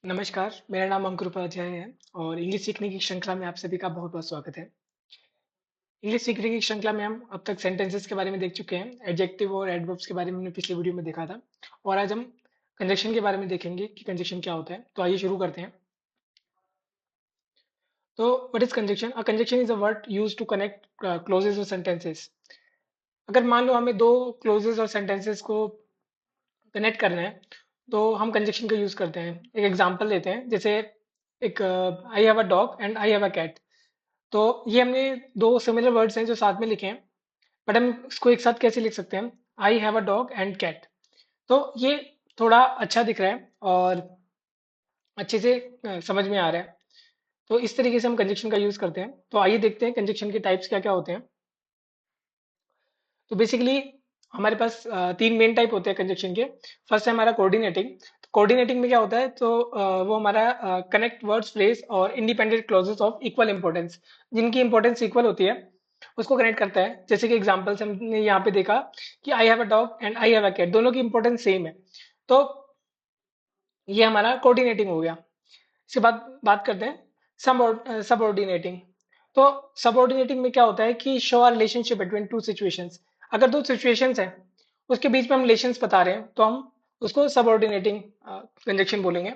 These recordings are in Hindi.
नमस्कार, मेरा नाम अंकुर उपाध्याय है और इंग्लिश सीखने की श्रृंखला में आप सभी का बहुत-बहुत स्वागत है। इंग्लिश सीखने की श्रृंखला में हम अब तक सेंटेंसेस के बारे में देख चुके हैं, एडजेक्टिव और एडवर्ब्स के बारे में हमने पिछली वीडियो में देखा था और आज हम कंजंक्शन के बारे में देखेंगे कि कंजंक्शन क्या होता है। तो आइए शुरू करते हैं। तो what is conjunction? A conjunction is a word used to connect clauses और सेंटेंसेस। अगर मान लो हमें दो क्लॉजेस और सेंटेंसेस को कनेक्ट करना है, तो हम कंजंक्शन का यूज करते हैं। एक एग्जांपल लेते हैं, जैसे एक I have a dog and I have a cat. तो ये हमने दो सिमिलर वर्ड्स हैं जो साथ में लिखे हैं, बट हम इसको एक साथ कैसे लिख सकते हैं? I have a dog and cat. तो ये थोड़ा अच्छा दिख रहा है और अच्छे से समझ में आ रहा है। तो इस तरीके से हम कंजक्शन का यूज करते हैं। तो आइए देखते हैं कंजक्शन के टाइप्स क्या क्या होते हैं। तो बेसिकली हमारे पास तीन मेन टाइप होते हैं कंजक्शन के। फर्स्ट है हमारा कोऑर्डिनेटिंग। तो कोऑर्डिनेटिंग में क्या होता है? तो वो हमारा कनेक्ट वर्ड्स, फ्रेज और independent clauses of equal importance, जिनकी इंपॉर्टेंस इक्वल होती है, उसको कनेक्ट करता है। जैसे कि एग्जांपल्स हमने यहाँ पे देखा कि I have a dog and I have a cat, दोनों की इंपॉर्टेंस सेम है। तो ये हमारा कोऑर्डिनेटिंग हो गया। इसके बाद बात करते हैं सबऑर्डिनेटिंग। तो सबऑर्डिनेटिंग में क्या होता है कि show our relationship between two situations. अगर दो सिचुएशंस हैं, उसके बीच में हम रिलेशंस बता रहे हैं, तो हम उसको सबऑर्डिनेटिंग कंजक्शन बोलेंगे।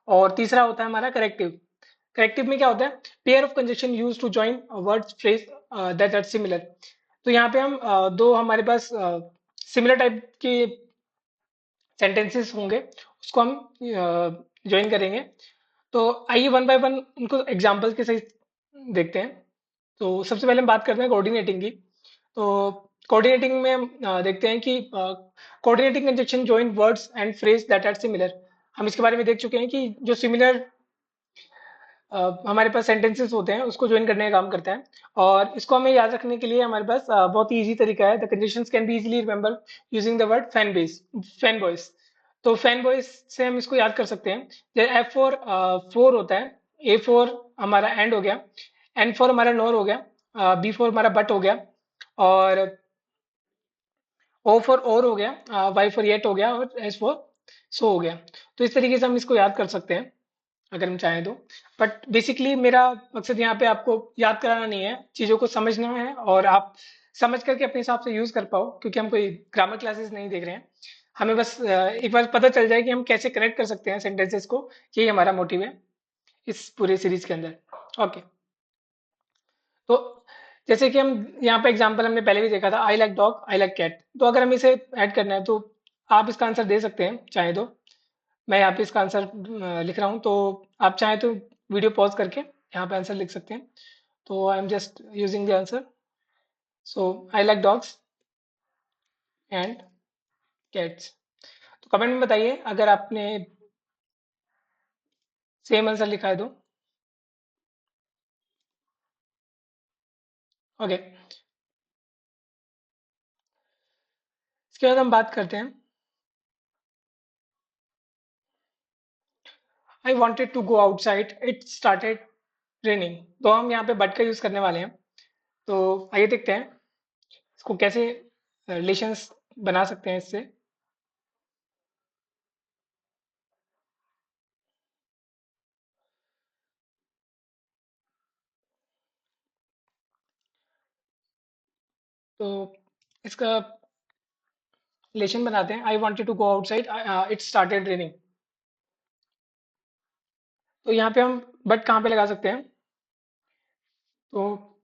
और तीसरा होता है हमारा करेक्टिव। करेक्टिव में क्या होता है? Pair of conjunction use to join words, phrase that are similar. तो यहाँ पे हम दो हमारे पास सिमिलर टाइप के सेंटेंसेस होंगे, उसको हम ज्वाइन करेंगे। तो आइए वन बाय वन उनको एग्जांपल के सहित देखते हैं। तो सबसे पहले हम बात करते हैं कोऑर्डिनेटिंग की। तो कोऑर्डिनेटिंग में हम देखते हैं कि coordinating conjunction join words and phrase that are similar. हम इसके बारे में देख चुके हैं कि जो सिमिलर हमारे पास सेंटेंसेस होते हैं, उसको ज्वाइन करने का काम करता है। और इसको हमें याद रखने के लिए हमारे पास बहुत ही इजी तरीका है। The conditions can be easily remember using the word fan boys. तो फैन बॉयज से हम इसको याद कर सकते हैं। जैसे एफ फॉर फोर होता है, ए फॉर हमारा एंड हो गया, एन फॉर हमारा नोर हो गया, बी फॉर हमारा बट हो गया, और ओ फॉर और हो गया, वाई फॉर येट हो गया, और एस फॉर सो हो गया। तो इस तरीके से हम इसको याद कर सकते हैं अगर हम चाहें तो। बट बेसिकली मेरा मकसद यहाँ पे आपको याद कराना नहीं है, चीज़ों को समझना है और आप समझ करके अपने हिसाब से यूज़ कर पाओ, क्योंकि हम कोई ग्रामर क्लासेस नहीं देख रहे हैं। हमें बस एक बार पता चल जाए कि हम कैसे कनेक्ट कर सकते हैं सेंटेंसेस को। यही हमारा मोटिव है इस पूरे सीरीज के अंदर। ओके। तो जैसे कि हम यहाँ पे एग्जांपल हमने पहले भी देखा था, I like dog, I like cat. तो अगर हम इसे ऐड करना है, तो आप इसका आंसर दे सकते हैं चाहे तो। मैं यहाँ पे इसका आंसर लिख रहा हूँ, तो आप चाहें तो वीडियो पॉज करके यहाँ पे आंसर लिख सकते हैं। तो I am just using the answer. So I like dogs and cats. तो कमेंट में बताइए अगर आपने सेम आंसर लिखा है तो। ओके। इसके बाद हम बात करते हैं, I wanted to go outside, it started raining. तो हम यहाँ पे बट का यूज करने वाले हैं। तो आइए देखते हैं इसको कैसे रिलेशंस बना सकते हैं इससे। तो इसका रिलेशन बनाते हैं, I wanted to go outside, it started raining. तो यहाँ पे हम बट कहाँ पे लगा सकते हैं? तो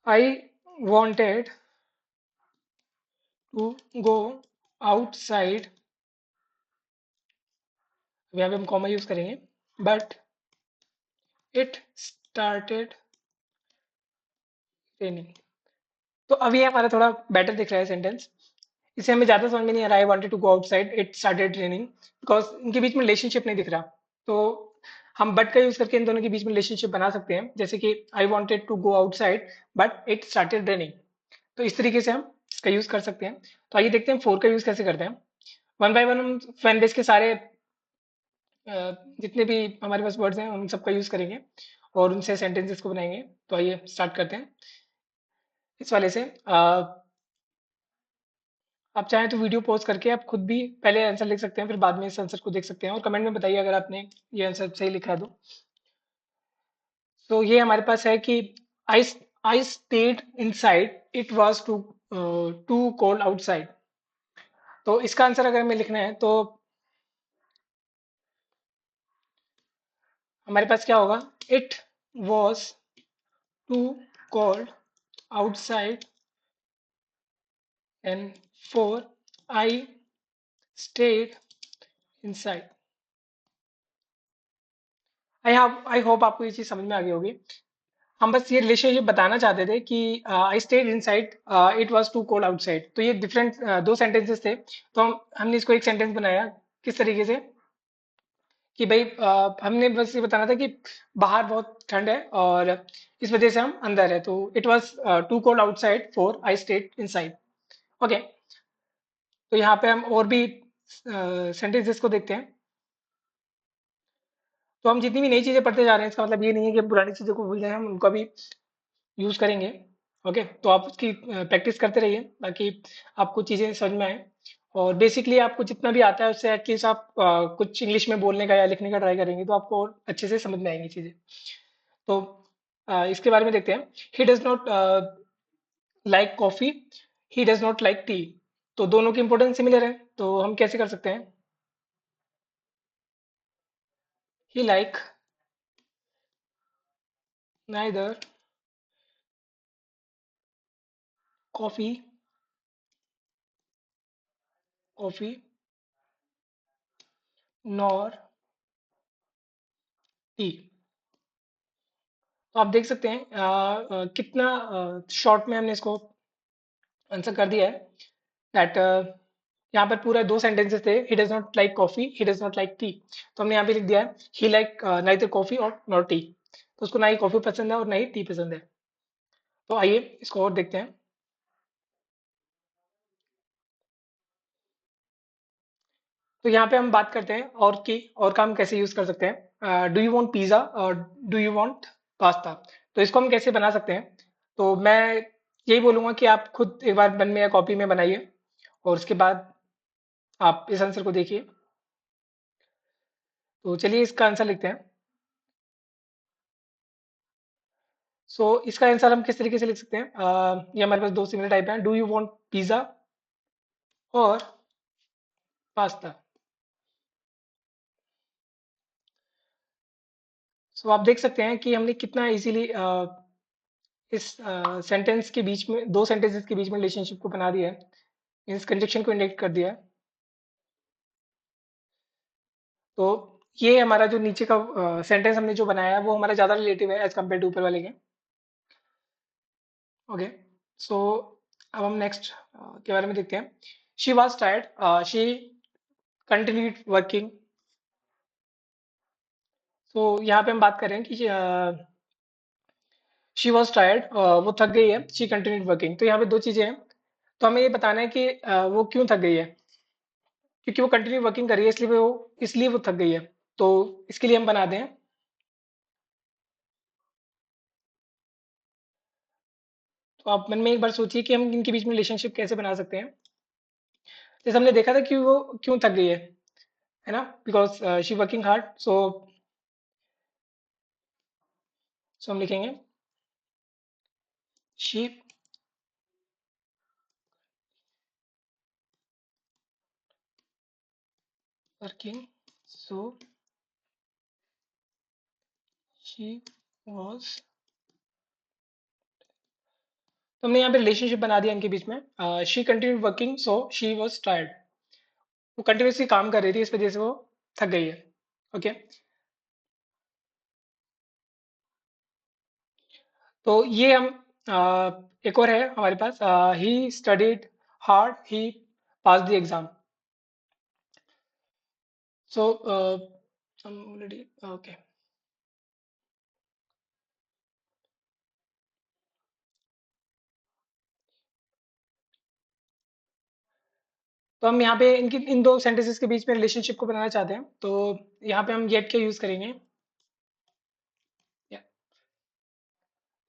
I wanted to go outside, यहाँ पे हम कॉमा यूज करेंगे, बट इट स्टार्टेड रेनिंग। तो अभी हमारा थोड़ा बेटर दिख रहा है सेंटेंस। इसे हमें ज्यादा समझ में नहीं आ रहा है, I wanted to go outside, it started raining, because इनके बीच में रिलेशनशिप नहीं दिख रहा। तो हम बट का यूज करके इन दोनों के बीच में रिलेशनशिप बना सकते हैं, जैसे कि I wanted to go outside but it started raining. तो इस तरीके से हम इसका यूज कर सकते हैं। तो आइए देखते हैं फोर का यूज कैसे करते हैं। वन बाय वन हम फैन बेस के सारे जितने भी हमारे पास वर्ड्स हैं उन सबका यूज करेंगे और उनसे सेंटेंसेस को बनाएंगे। तो आइए स्टार्ट करते हैं इस वाले से। आप चाहें तो वीडियो पॉज करके आप खुद भी पहले आंसर लिख सकते हैं, फिर बाद में इस आंसर को देख सकते हैं, और कमेंट में बताइए अगर आपने ये आंसर सही लिखा है तो। तो ये हमारे पास है कि I I stayed inside, it was too cold outside. तो इसका आंसर अगर हमें लिखना है तो हमारे पास क्या होगा? It was too cold outside and for I stayed inside. I hope आपको ये चीज समझ में आ गई होगी। हम बस ये रिलेशनशिप बताना चाहते थे कि I stayed inside, it was too cold outside. तो ये डिफरेंट दो सेंटेंसेस थे, तो हमने इसको एक सेंटेंस बनाया किस तरीके से कि भाई हमने बस ये बताना था कि बाहर बहुत ठंड है और इस वजह से हम अंदर है, तो it was too cold outside for I stayed inside. Okay, तो यहाँ पे हम और भी सेंटेंसेस को देखते हैं। तो हम जितनी भी नई चीजें पढ़ते जा रहे हैं, इसका मतलब ये नहीं है कि हम पुरानी चीजों को भूल जाए, हम उनका भी यूज करेंगे। ओके, तो आप उसकी प्रैक्टिस करते रहिए ताकि आपको चीजें समझ में आए। और बेसिकली आपको जितना भी आता है उससे एटलीस्ट आप कुछ इंग्लिश में बोलने का या लिखने का ट्राई करेंगे तो आपको और अच्छे से समझ में आएंगी चीजें। तो इसके बारे में देखते हैं। He does not like coffee, he does not like T. तो दोनों की इंपॉर्टेंस सिमिलर है, तो हम कैसे कर सकते हैं? He like neither coffee coffee nor tea. तो आप देख सकते हैं कितना शॉर्ट में हमने इसको आंसर कर दिया है। दैट यहाँ पर पूरा दो सेंटेंसेस थे, he does not like coffee, he does not like T. तो हमने यहाँ पे लिख दिया है ही लाइक नाइदर कॉफी और नॉट टी। तो उसको ना ही कॉफी पसंद है और ना ही टी पसंद है। तो आइए इसको और देखते हैं। तो यहाँ पे हम बात करते हैं और की, और का हम कैसे यूज कर सकते हैं। डू यू वांट पिज्जा और डू यू वांट पास्ता? तो इसको हम कैसे बना सकते हैं? तो मैं यही बोलूंगा कि आप खुद एक बार मन में या कॉपी में बनाइए, और उसके बाद आप इस आंसर को देखिए। तो चलिए इसका आंसर लिखते हैं। सो इसका आंसर हम किस तरीके से लिख सकते हैं? ये हमारे पास दो सिमिलर टाइप हैं, डू यू वांट पिज्जा और पास्ता। सो आप देख सकते हैं कि हमने कितना इजीली इस सेंटेंस के बीच में, दो सेंटेंसेस के बीच में रिलेशनशिप को बना दिया है, इस कंजक्शन को इंडिकेट कर दिया है। तो ये हमारा जो नीचे का सेंटेंस हमने जो बनाया है वो हमारा ज़्यादा रिलेटिव है एज कम्पेयर टू ऊपर वाले के। ओके, सो अब हम नेक्स्ट के बारे में देखते हैं। She was tired, she continued working. तो यहाँ पे हम बात कर रहे हैं कि शी वॉज टायर्ड, वो थक गई है, शी कंटिन्यूड वर्किंग। तो यहाँ पे दो चीजें हैं, तो हमें ये बताना है कि वो क्यों थक गई है। क्योंकि वो कंटिन्यू वर्किंग कर रही है इसलिए वो थक गई है। तो इसके लिए हम बना दें। तो आप मन में एक बार सोचिए कि हम इनके बीच में रिलेशनशिप कैसे बना सकते हैं। जैसे हमने देखा था कि वो क्यों थक गई है ना, बिकॉज शी वर्किंग हार्ड। सो हम लिखेंगे she working, so she was. तो हमने यहाँ पे रिलेशनशिप बना दिया इनके बीच में। She continue working so she was tired. वो कंटिन्यूसली काम कर रही थी, इस वजह से वो थक गई है। ओके, तो ये हम एक और है हमारे पास, he studied hard, he pass the exam. So already okay. तो हम यहाँ पे इनकी इन दो सेंटेंसेस के बीच में रिलेशनशिप को बनाना चाहते हैं, तो यहाँ पे हम येट के यूज करेंगे। Yeah.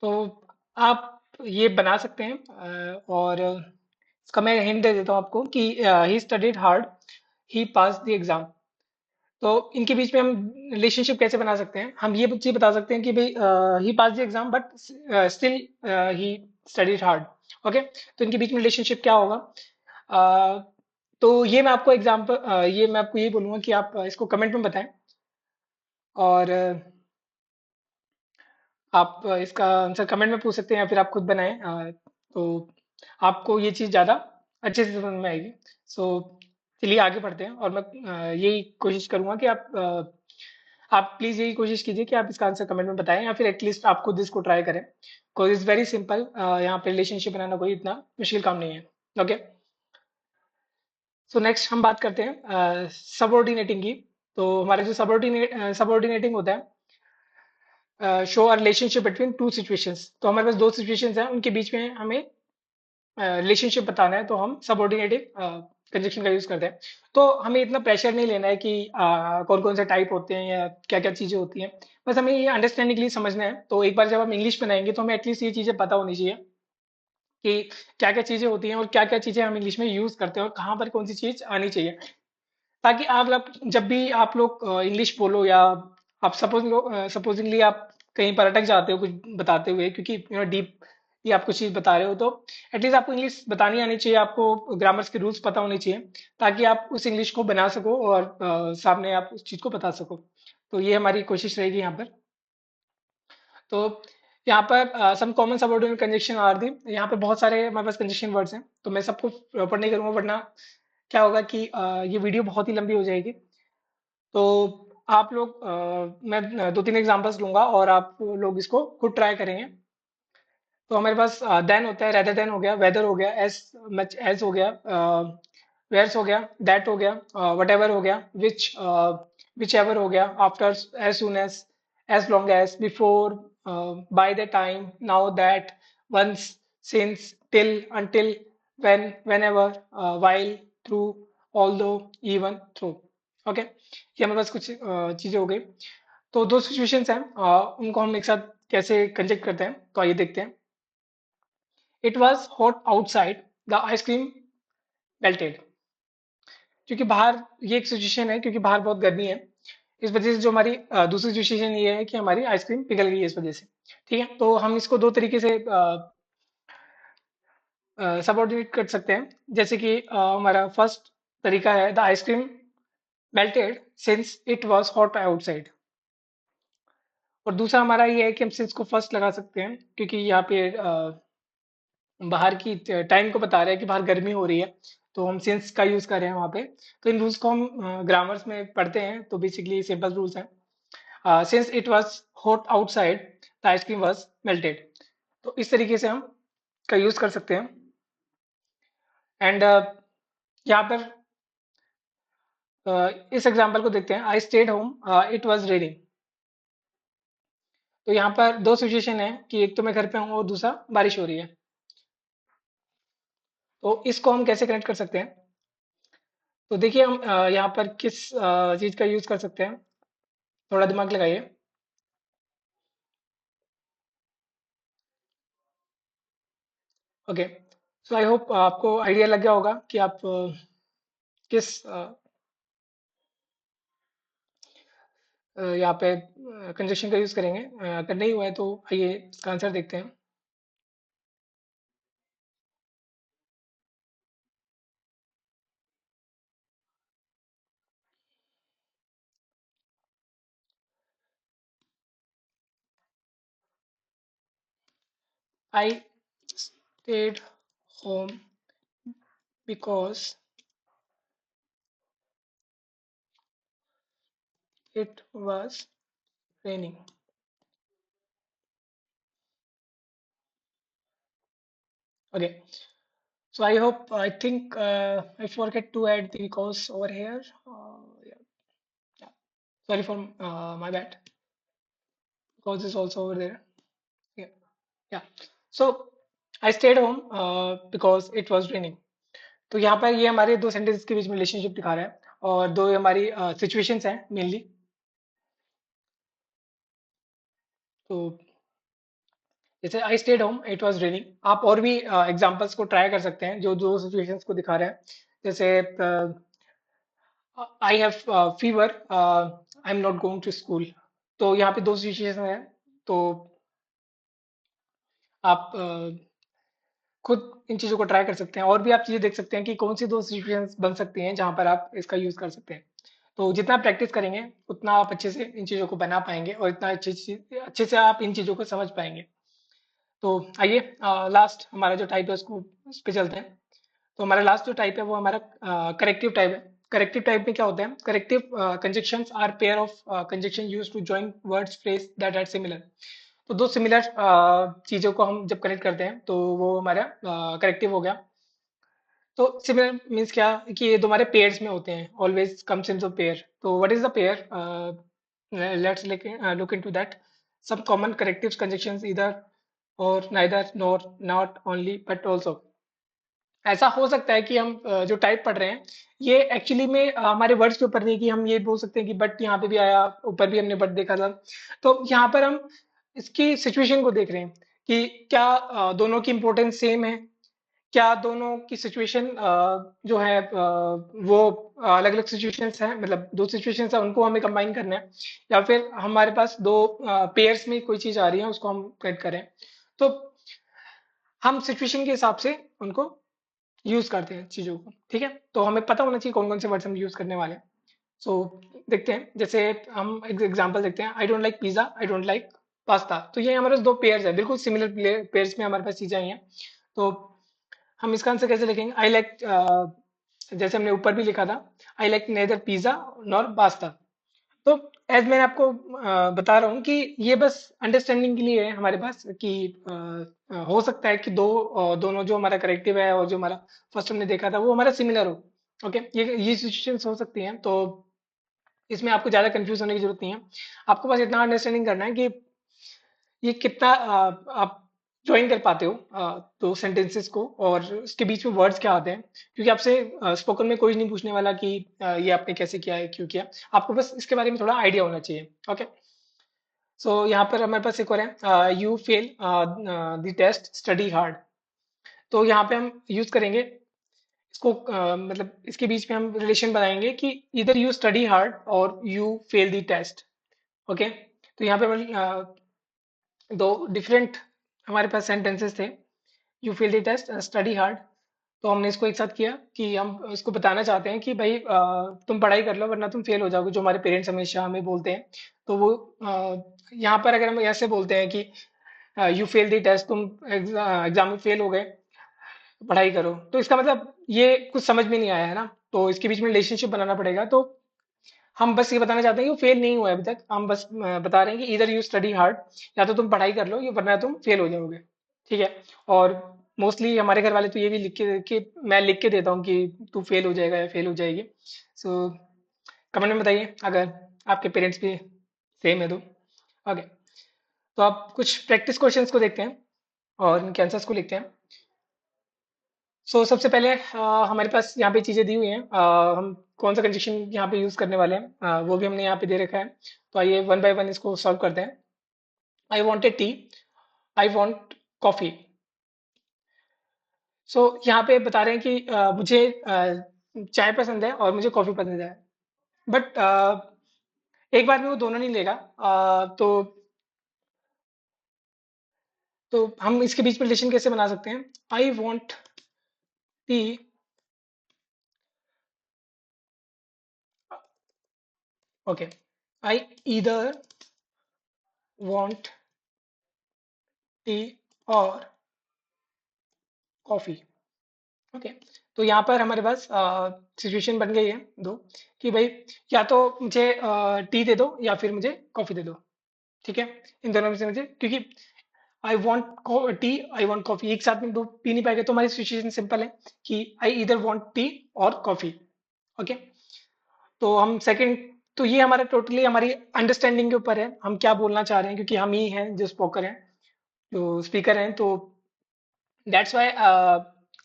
तो आप ये बना सकते हैं, और इसका मैं हिंट दे देता हूँ आपको कि ही studied hard, he pass the exam. तो इनके बीच में हम रिलेशनशिप कैसे बना सकते हैं? हम ये चीज बता सकते हैं कि भाई he pass the exam but still he studied hard. Okay, तो इनके बीच में रिलेशनशिप क्या होगा? अ, तो ये मैं आपको एग्जांपल, ये मैं आपको ये बोलूंगा कि आप इसको कमेंट में बताएं, और आप इसका आंसर कमेंट में पूछ सकते हैं या फिर आप खुद बनाएं। तो आपको ये चीज़ ज़्यादा अच्छे से समझ में आएगी। सो चलिए आगे बढ़ते हैं, और मैं यही कोशिश करूंगा कि आप प्लीज़ यही कोशिश कीजिए कि आप इसका आंसर कमेंट में बताएं, या फिर एटलीस्ट आप खुद इसको ट्राई करें। बिकॉज इज़ वेरी सिंपल, यहाँ पे रिलेशनशिप बनाना कोई इतना मुश्किल काम नहीं है। ओके, सो नेक्स्ट हम बात करते हैं सबऑर्डिनेटिंग की। तो हमारे जो सबऑर्डिनेटिंग होता है, show a relationship between two situations. तो हमारे पास दो सिचुएशंस हैं, उनके बीच में हमें रिलेशनशिप बताना है, तो हम सबऑर्डिनेटिव कंजक्शन का यूज करते हैं। तो हमें इतना प्रेशर नहीं लेना है कि कौन कौन से टाइप होते हैं या क्या क्या चीजें होती हैं। बस हमें ये अंडरस्टैंडिंग के लिए समझना है। तो एक बार जब हम इंग्लिश बनाएंगे तो हमें एटलीस्ट ये चीजें पता होनी चाहिए कि क्या क्या चीजें होती हैं और क्या क्या चीजें हम इंग्लिश में यूज करते हैं और कहाँ पर कौन सी चीज आनी चाहिए, ताकि आप लोग जब भी आप लोग इंग्लिश बोलो, या आप सपोजिंगली आप कहीं पर अटक जाते हो कुछ बताते हुए, क्योंकि डीप ये आप कुछ चीज बता रहे हो, तो एटलीस्ट आपको इंग्लिश बतानी आनी चाहिए, आपको ग्रामर्स के रूल्स पता होने चाहिए, ताकि आप उस इंग्लिश को बना सको और सामने आप उस चीज को बता सको। तो ये हमारी कोशिश रहेगी यहाँ पर। तो यहाँ पर some common subordinate conjunction are the. यहाँ पे बहुत सारे हमारे पास कंजक्शन वर्ड्स हैं, तो मैं सबको प्रॉपर नहीं करूंगा, वरना क्या होगा कि ये वीडियो बहुत ही लंबी हो जाएगी। तो आप लोग मैं दो तीन एग्जांपल्स लूंगा और आप लोग इसको खुद ट्राई करेंगे। तो हमारे पास देन होता है, रेदर देन हो गया, वेदर हो गया, एज मच एज हो गया, वेयर्स हो गया, दैट हो गया, वट एवर हो गया, विच एवर हो गया, after, as soon as long as, before, by the time, now, that, once, since, till, until, when, whenever, while, through, although, even, through। Okay, ये हमारे पास कुछ चीजें हो गई। तो दो सिचुएशंस हैं, उनको हम एक साथ कैसे कंजेक्ट करते हैं, तो आइए देखते हैं। It was hot outside, the ice cream melted. क्योंकि बाहर, ये एक सिचुएशन है क्योंकि बाहर बहुत गर्मी है, इस वजह से जो हमारी दूसरी सिचुएशन ये है कि हमारी आइसक्रीम पिघल गई है इस वजह से। ठीक है, तो हम इसको दो तरीके से सबऑर्डिनेट कर सकते हैं। जैसे कि हमारा फर्स्ट तरीका है, the ice cream melted since it was hot outside. और दूसरा हमारा ये है कि हम सिंस को फर्स्ट लगा सकते हैं, क्योंकि यहाँ पे बाहर की टाइम को बता रहा है कि बाहर गर्मी हो रही है, तो हम सिंस का यूज कर रहे हैं वहाँ पे। तो इन रूल्स को हम ग्रामर्स में पढ़ते हैं, तो बेसिकली सिंपल रूल्स हैं। Since it was hot outside, the ice cream was melted. तो इस तरीके से हम का यूज कर सकते हैं। एंड यहाँ पर इस एग्जांपल को देखते हैं, I stayed home, it was raining. तो यहाँ पर दो सिचुएशन है कि एक तो मैं घर पे हूँ और दूसरा बारिश हो रही है। तो इसको हम कैसे कनेक्ट कर सकते हैं? तो देखिए हम यहाँ पर किस चीज का यूज कर सकते हैं, थोड़ा दिमाग लगाइए। ओके, सो आई होप आपको आइडिया लग गया होगा कि आप किस यहाँ पे कंजक्शन का यूज करेंगे। अगर नहीं हुआ है तो आइए इसका आंसर देखते हैं। I stayed home because it was raining. Okay, so I hope, I think I forget to add the because over here. Yeah, yeah. Sorry for my bad. Because is also over there. Yeah, yeah. So I stayed home because it was raining. तो यहाँ पर ये हमारे दो सेंटेंस के बीच में रिलेशनशिप दिखा रहा है, और दो हमारी सिचुएशंस हैं मेनली। तो जैसे I stayed home it was raining. आप और भी एग्जांपल्स को ट्राई कर सकते हैं जो दो सिचुएशंस को दिखा रहे हैं। जैसे I have fever, I am not going to school. तो यहाँ पे दो सिचुएशन है। तो आप खुद इन चीज़ों को ट्राई कर सकते हैं, और भी आप चीज़ें देख सकते हैं कि कौन सी दो सिचुएशंस बन सकती हैं जहाँ पर आप इसका यूज़ कर सकते हैं। तो जितना प्रैक्टिस करेंगे उतना आप अच्छे से इन चीज़ों को बना पाएंगे, और इतना अच्छे से आप इन चीज़ों को समझ पाएंगे। तो आइए लास्ट हमारा जो टाइप है उसको उस पे चलते हैं। तो हमारा लास्ट जो टाइप है वो हमारा करेक्टिव टाइप है। करेक्टिव टाइप में क्या होता है? Corrective conjunctions are pair of conjunction used to join words phrase that are similar. तो दो सिमिलर चीजों को हम जब कनेक्ट करते हैं तो वो हमारा करेक्टिव हो गया। तो सिमिलर मीन्स क्या कि ये तुम्हारे पेयर्स में होते हैं, always comes in the pair. तो what is the pair? Let's look into that. some common corrective conjunctions either or neither nor not only but also। ऐसा हो सकता है कि हम जो टाइप पढ़ रहे हैं ये एक्चुअली में हमारे वर्ड्स के ऊपर नहीं, कि हम ये बोल सकते हैं कि बट यहाँ पे भी आया, ऊपर भी हमने बट देखा था। तो यहाँ पर हम इसकी सिचुएशन को देख रहे हैं कि क्या दोनों की इंपॉर्टेंस सेम है, क्या दोनों की सिचुएशन जो है वो अलग अलग सिचुएशंस हैं, मतलब दो सिचुएशंस है उनको हमें कंबाइन करना है, या फिर हमारे पास दो पेयर्स में कोई चीज आ रही है उसको हम कनेक्ट करें। तो हम सिचुएशन के हिसाब से उनको यूज करते हैं चीजों को। ठीक है, तो हमें पता होना चाहिए कौन कौन से वर्ड्स हम यूज करने वाले हैं। सो देखते हैं, जैसे हम एक एग्जांपल देखते हैं। I don't like pizza, I don't like pasta. तो ये हमारे पास दो पेयर्स है, बिल्कुल सिमिलर पेयर्स में हमारे पास चीजें आई हैं। तो हम इसका आंसर कैसे लिखेंगे? आई लाइक, जैसे हमने ऊपर भी लिखा था, I like neither pizza nor pasta. तो एज मैंने आपको बता रहा हूँ कि ये बस अंडरस्टैंडिंग के लिए है हमारे पास कि हो सकता है कि दोनों जो हमारा करेक्टिव है और जो हमारा फर्स्ट हमने देखा था वो हमारा सिमिलर हो। ओके, ये सिचुएशंस हो सकती हैं। तो इसमें आपको ज़्यादा कंफ्यूज होने की जरूरत नहीं है। आपको बस इतना अंडरस्टैंडिंग करना है कि ये कितना आप ज्वाइन कर पाते हो दो सेंटेंसेस को, और उसके बीच में वर्ड्स क्या आते हैं। क्योंकि आपसे स्पोकन में कोई नहीं पूछने वाला कि ये आपने कैसे किया है, क्यों किया। आपको बस इसके बारे में थोड़ा आइडिया होना चाहिए। ओके, सो यहाँ पर हमारे पास एक और है, you fail the test study hard. तो यहाँ पे हम यूज करेंगे इसको, मतलब इसके बीच में हम रिलेशन बनाएंगे कि इधर यू स्टडी हार्ड और you fail the test. Okay, तो यहाँ पे दो डिफरेंट हमारे पास सेंटेंसेस थे। You feel the test, study hard. तो हमने इसको एक साथ किया कि हम इसको बताना चाहते हैं कि भाई तुम पढ़ाई कर लो वरना तुम फेल हो जाओगे, जो हमारे पेरेंट्स हमेशा हमें बोलते हैं। तो वो यहाँ पर अगर हम ऐसे बोलते हैं कि यू फेल द टेस्ट, तुम एग्जाम में फेल हो गए, पढ़ाई करो, तो इसका मतलब ये कुछ समझ में नहीं आया है ना। तो इसके बीच में रिलेशनशिप बनाना पड़ेगा। तो हम बस ये बताना चाहते हैं कि वो फेल नहीं हुआ है अभी तक। हम बस बता रहे हैं कि इधर यू स्टडी हार्ड, या तो तुम पढ़ाई कर लो या वरना तुम फेल हो जाओगे। ठीक है, और मोस्टली हमारे घर वाले तो ये भी लिख के कि मैं लिख के देता हूँ कि तू फेल हो जाएगा या फेल हो जाएगी। सो कमेंट में बताइए अगर आपके पेरेंट्स भी सेम है तो। ओके, तो आप कुछ प्रैक्टिस क्वेश्चंस को देखते हैं और इनके आंसर्स को लिखते हैं। सो सबसे पहले हमारे पास यहाँ पे चीज़ें दी हुई हैं, हम कौन सा कंजक्शन यहाँ पे यूज़ करने वाले हैं वो भी हमने यहाँ पे दे रखा है। तो आइए वन बाय वन इसको सॉल्व करते हैं। I want a tea, I want coffee. So यहाँ पे बता रहे हैं कि मुझे चाय पसंद है और मुझे कॉफ़ी पसंद है। बट एक बार में वो दोनों नहीं लेगा। तो हम इसके बीच में रिलेशन कैसे बना सकते हैं? I want tea, okay, I either want tea और कॉफ़ी। ओके, तो यहाँ पर हमारे पास सिचुएशन बन गई है दो, कि भाई या तो मुझे टी दे दो या फिर मुझे कॉफ़ी दे दो। ठीक है, इन दोनों में से मुझे, क्योंकि I want tea, I want coffee, एक साथ में दो पी नहीं पाएगा। तो हमारी सिचुएशन सिंपल है कि आई इधर वॉन्ट टी और कॉफ़ी। ओके, तो हम सेकंड, तो ये हमारा टोटली हमारी अंडरस्टैंडिंग के ऊपर है, हम क्या बोलना चाह रहे हैं, क्योंकि हम ही हैं जो स्पोकर हैं, जो स्पीकर हैं। तो दैट्स वाई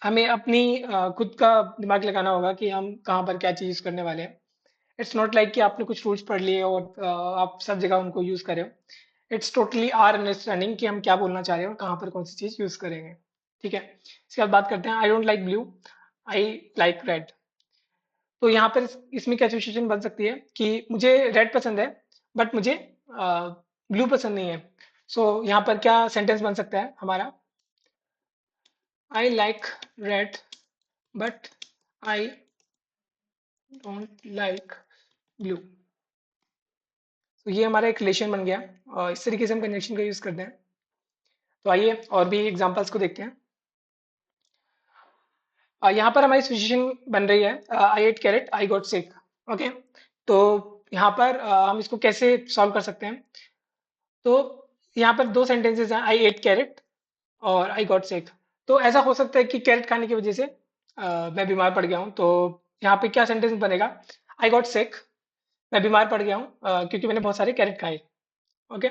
हमें अपनी खुद का दिमाग लगाना होगा कि हम कहाँ पर क्या चीज़ करने वाले हैं। इट्स नॉट लाइक कि आपने कुछ रूल्स पढ़ लिए और आप सब जगह उनको यूज़ करें हो। इट्स टोटली आर अंडरस्टैंडिंग कि हम क्या बोलना चाह रहे हैं और कहाँ पर कौन सी चीज यूज करेंगे। ठीक है, इसके बाद बात करते हैं I don't like blue, I like red. तो यहाँ पर इसमें क्या सिचुएशन बन सकती है कि मुझे रेड पसंद है बट मुझे ब्लू पसंद नहीं है। सो यहाँ पर क्या सेंटेंस बन सकता है हमारा, I like red but I don't like blue. तो ये हमारा एक रिलेशन बन गया और इस तरीके से हम कंजंक्शन का यूज करते हैं। तो आइए और भी एग्जांपल्स को देखते हैं। यहाँ पर हमारी सिचुएशन बन रही है I ate carrot I got sick. Okay, तो यहाँ पर हम इसको कैसे सॉल्व कर सकते हैं। तो यहाँ पर दो सेंटेंसेस हैं, आई एट कैरेट और आई गॉट सिक। तो ऐसा हो सकता है कि कैरेट खाने की वजह से मैं बीमार पड़ गया हूँ। तो यहाँ पे क्या सेंटेंस बनेगा, आई गॉट सिक, मैं बीमार पड़ गया हूँ क्योंकि मैंने बहुत सारे कैरेट खाए। ओके,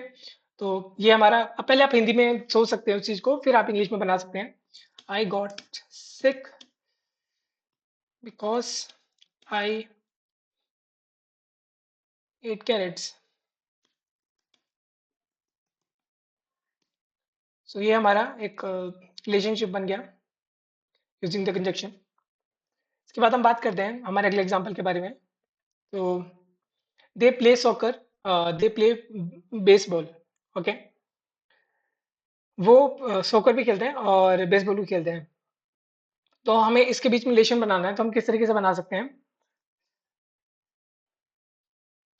तो ये हमारा, अब पहले आप हिंदी में सोच सकते हैं उस चीज को, फिर आप इंग्लिश में बना सकते हैं। I got sick because I ate carrots. So ये हमारा एक रिलेशनशिप बन गया यूजिंग द कंजक्शन। इसके बाद हम बात करते हैं हमारे अगले एग्जाम्पल के बारे में। तो they play soccer, they play baseball. Okay, वो सॉकर भी खेलते हैं और बेसबॉल भी खेलते हैं। तो हमें इसके बीच में रिलेशन बनाना है, तो हम किस तरीके से बना सकते हैं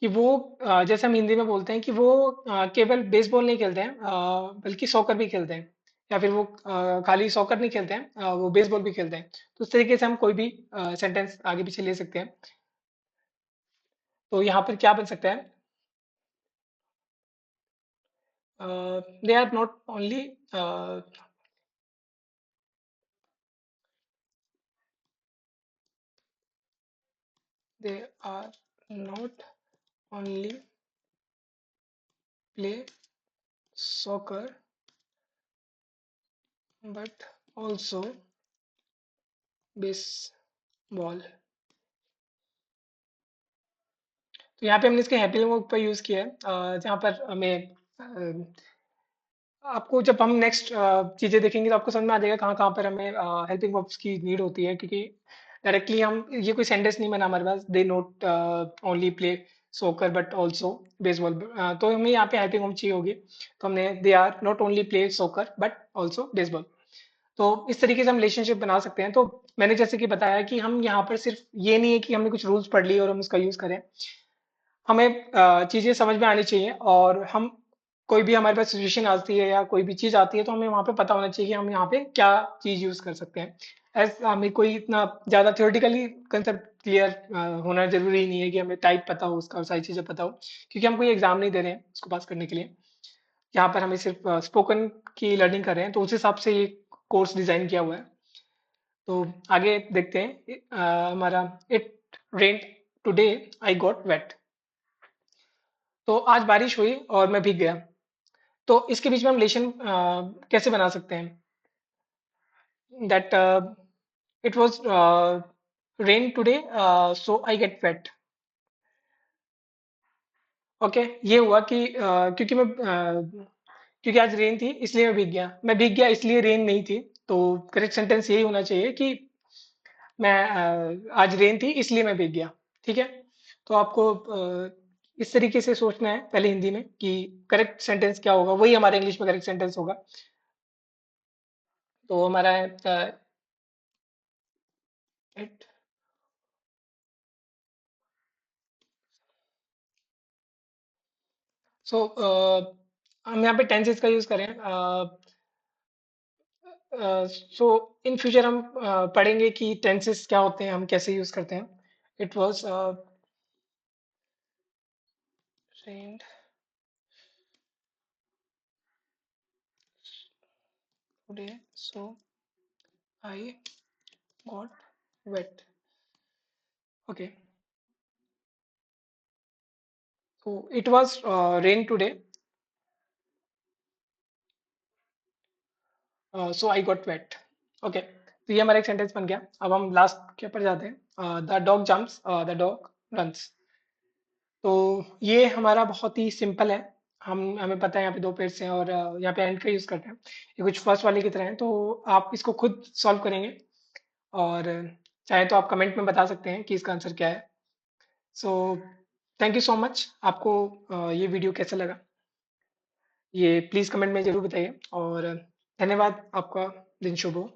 कि वो जैसे हम हिंदी में बोलते हैं कि वो केवल बेसबॉल नहीं खेलते हैं बल्कि सॉकर भी खेलते हैं। या फिर वो खाली सॉकर नहीं खेलते हैं, वो बेसबॉल भी खेलते हैं। तो इस तरीके से हम कोई भी सेंटेंस आगे पीछे ले सकते हैं। तो यहाँ पर क्या बन सकता है, they are not only they are not only play soccer but also baseball। तो यहाँ पे हमने इसके हेल्पिंग वर्ब का यूज किया है जहाँ पर हमें आपको जब हम नेक्स्ट चीजें देखेंगे तो आपको समझ में आ जाएगा कहाँ कहाँ पर हमें हेल्पिंग वर्ब्स की नीड होती है, क्योंकि डायरेक्टली हम ये कोई सेंटेंस नहीं बना हमारे पास, दे note only play soccer but also baseball. तो हमें यहाँ पे हेल्पिंग वर्ब चाहिए होगी। तो हमने they are not only play soccer but also baseball. तो इस तरीके से हम रिलेशनशिप बना सकते हैं। तो मैंने जैसे कि बताया कि हम यहाँ पर सिर्फ ये नहीं है कि हमने कुछ रूल्स पढ़ लिए और हम उसका यूज करें। हमें चीजें समझ में आनी चाहिए और हम कोई भी हमारे पास सिचुएशन आती है या कोई भी चीज आती है तो हमें वहाँ पे पता होना चाहिए कि हम यहाँ पे क्या चीज यूज कर सकते हैं। ऐसा हमें कोई इतना ज्यादा थियोरेटिकली कंसेप्ट क्लियर होना जरूरी नहीं है कि हमें टाइप पता हो उसका और सारी चीजें पता हो, क्योंकि हम कोई एग्जाम नहीं दे रहे हैं उसको पास करने के लिए। यहाँ पर हमें सिर्फ स्पोकन की लर्निंग कर रहे हैं, तो उस हिसाब से ये कोर्स डिजाइन किया हुआ है। तो आगे देखते हैं हमारा it rain today I got wet. तो आज बारिश हुई और मैं भीग गया। तो इसके बीच में हम रिलेशन कैसे बना सकते हैं, that it was rain today so I get wet. Okay, ये हुआ कि क्योंकि आज रेन थी इसलिए मैं भीग गया इसलिए रेन नहीं थी। तो करेक्ट सेंटेंस यही होना चाहिए कि मैं आज रेन थी इसलिए मैं भीग गया। ठीक है, तो आपको इस तरीके से सोचना है पहले हिंदी में कि करेक्ट सेंटेंस क्या होगा, वही हमारा इंग्लिश में करेक्ट सेंटेंस होगा। तो हमारा है इट। सो हम यहाँ पे टेंसेस का यूज करें। सो इन फ्यूचर हम पढ़ेंगे कि टेंसेस क्या होते हैं, हम कैसे यूज करते हैं। It was rained today so I got wet. Okay, so it was rain today, so I got wet। Okay, तो ये हमारा एक सेंटेंस बन गया। अब हम लास्ट के ऊपर जाते हैं, the dog jumps the dog runs. तो ये हमारा बहुत ही सिंपल है। हम हमें पता है यहाँ पे 2 पेड्स हैं और यहाँ पे एंड का यूज़ करते हैं। ये कुछ फर्स्ट वाले की तरह है, तो आप इसको खुद सॉल्व करेंगे और चाहे तो आप कमेंट में बता सकते हैं कि इसका आंसर क्या है। So thank you so much. आपको ये वीडियो कैसा लगा? ये प्लीज़ कमेंट में ज़रूर बताइए और धन्यवाद। आपका दिन शुभ हो।